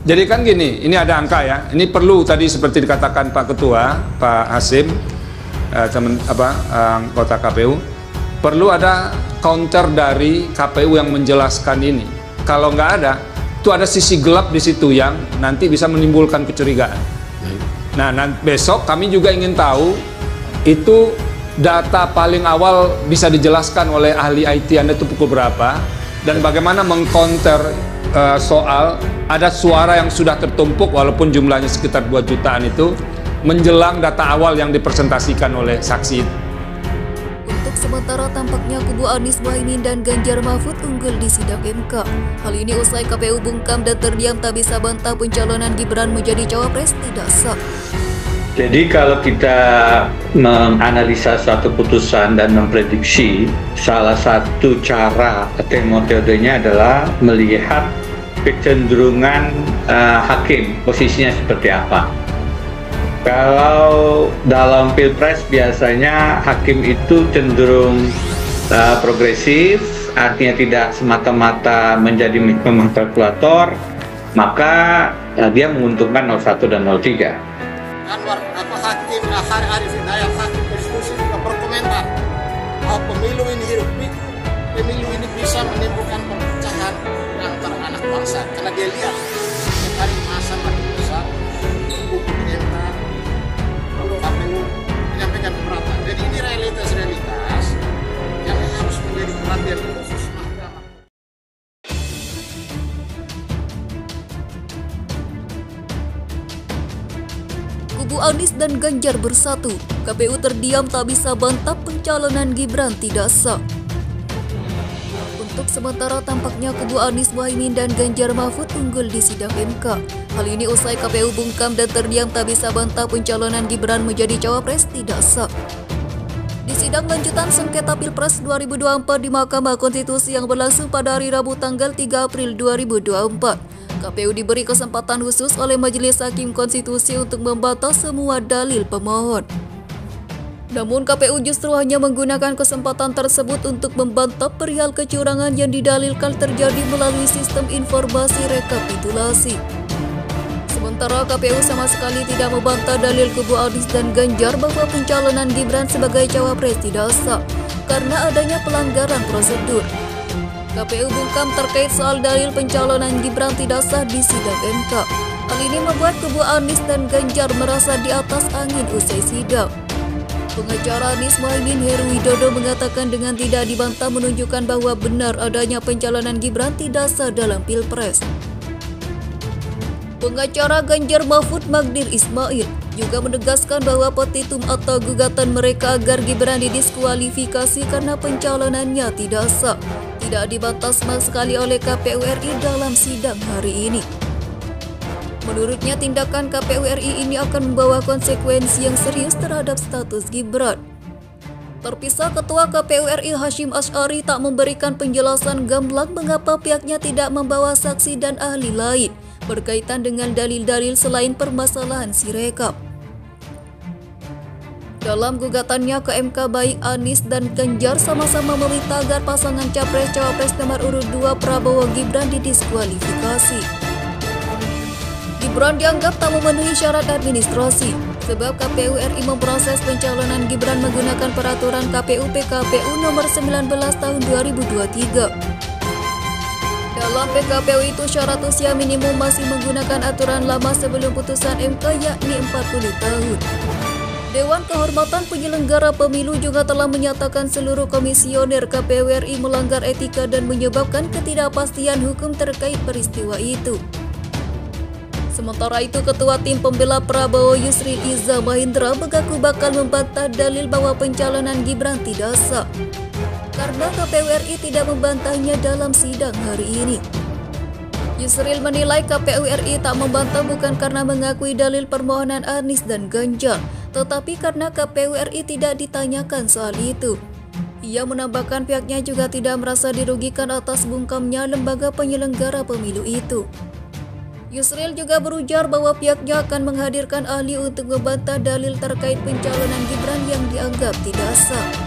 Jadi kan gini, ini ada angka ya. Ini perlu tadi seperti dikatakan Pak Ketua, Pak Hasim, anggota KPU, perlu ada counter dari KPU yang menjelaskan ini. Kalau nggak ada, itu ada sisi gelap di situ yang nanti bisa menimbulkan kecurigaan. Nah, besok kami juga ingin tahu itu data paling awal bisa dijelaskan oleh ahli IT Anda itu pukul berapa, dan bagaimana mengcounter soal ada suara yang sudah tertumpuk walaupun jumlahnya sekitar 2 jutaan itu menjelang data awal yang dipresentasikan oleh saksi. Untuk sementara tampaknya kubu Anies Mohaimin dan Ganjar Mahfud unggul di sidang MK. Hal ini usai KPU bungkam dan terdiam tak bisa bantah pencalonan Gibran menjadi cawapres tidak sah. Jadi kalau kita menganalisa suatu putusan dan memprediksi, salah satu cara atau metodenya adalah melihat kecenderungan hakim, posisinya seperti apa. Kalau dalam Pilpres biasanya hakim itu cenderung progresif, artinya tidak semata-mata menjadi memang kalkulator, maka dia menguntungkan 01 dan 03. Anwar hakim Hari Arif Hidayat hakim konstitusi juga berkomentar bahwa pemilu ini bisa menimbulkan perpecahan antara anak bangsa karena dia lihat hari masa makin besar hukum MK KPU menyampaikan keberatan. Jadi ini realitas yang harus menjadi perhatian khusus mahkamah. Kubu Anies dan Ganjar bersatu, KPU terdiam tak bisa bantah pencalonan Gibran tidak sah. Untuk sementara tampaknya kubu Anies Mohaimin dan Ganjar Mahfud unggul di sidang MK. Hal ini usai KPU bungkam dan terdiam tak bisa bantah pencalonan Gibran menjadi cawapres tidak sah. Di sidang lanjutan sengketa Pilpres 2024 di Mahkamah Konstitusi yang berlangsung pada hari Rabu tanggal 3 April 2024. KPU diberi kesempatan khusus oleh Majelis Hakim Konstitusi untuk membantah semua dalil pemohon. Namun KPU justru hanya menggunakan kesempatan tersebut untuk membantah perihal kecurangan yang didalilkan terjadi melalui sistem informasi rekapitulasi. Sementara KPU sama sekali tidak membantah dalil kubu Anies dan Ganjar bahwa pencalonan Gibran sebagai cawapres tidak sah karena adanya pelanggaran prosedur. KPU bungkam terkait soal dalil pencalonan Gibran tidak sah di sidang MK. Hal ini membuat kubu Anies dan Ganjar merasa di atas angin usai sidang. Pengacara Anies Mohaimin Heru Widodo mengatakan dengan tidak dibantah menunjukkan bahwa benar adanya pencalonan Gibran tidak sah dalam Pilpres. Pengacara Ganjar Mahfud Magdir Ismail juga menegaskan bahwa petitum atau gugatan mereka agar Gibran didiskualifikasi karena pencalonannya tidak sah tidak dibantah sama sekali oleh KPU RI dalam sidang hari ini. Menurutnya tindakan KPU RI ini akan membawa konsekuensi yang serius terhadap status Gibran. Terpisah Ketua KPU RI Hashim Asy'ari tak memberikan penjelasan gamblang mengapa pihaknya tidak membawa saksi dan ahli lain berkaitan dengan dalil-dalil selain permasalahan Sirekap. Dalam gugatannya ke MK, baik Anies dan Ganjar sama-sama meminta agar pasangan Capres-Cawapres nomor urut 2 Prabowo Gibran didiskualifikasi. Gibran dianggap tak memenuhi syarat administrasi, sebab KPU RI memproses pencalonan Gibran menggunakan peraturan KPU PKPU nomor 19 tahun 2023. Dalam PKPU itu syarat usia minimum masih menggunakan aturan lama sebelum putusan MK yakni 40 tahun. Dewan Kehormatan Penyelenggara Pemilu juga telah menyatakan seluruh komisioner KPU RI melanggar etika dan menyebabkan ketidakpastian hukum terkait peristiwa itu. Sementara itu, Ketua Tim Pembela Prabowo Yusril Iza Mahendra mengaku bakal membantah dalil bahwa pencalonan Gibran tidak sah karena KPU RI tidak membantahnya dalam sidang hari ini. Yusril menilai KPU RI tak membantah bukan karena mengakui dalil permohonan Anies dan Ganjar, tetapi karena KPU RI tidak ditanyakan soal itu. Ia menambahkan pihaknya juga tidak merasa dirugikan atas bungkamnya lembaga penyelenggara pemilu itu. Yusril juga berujar bahwa pihaknya akan menghadirkan ahli untuk membantah dalil terkait pencalonan Gibran yang dianggap tidak sah.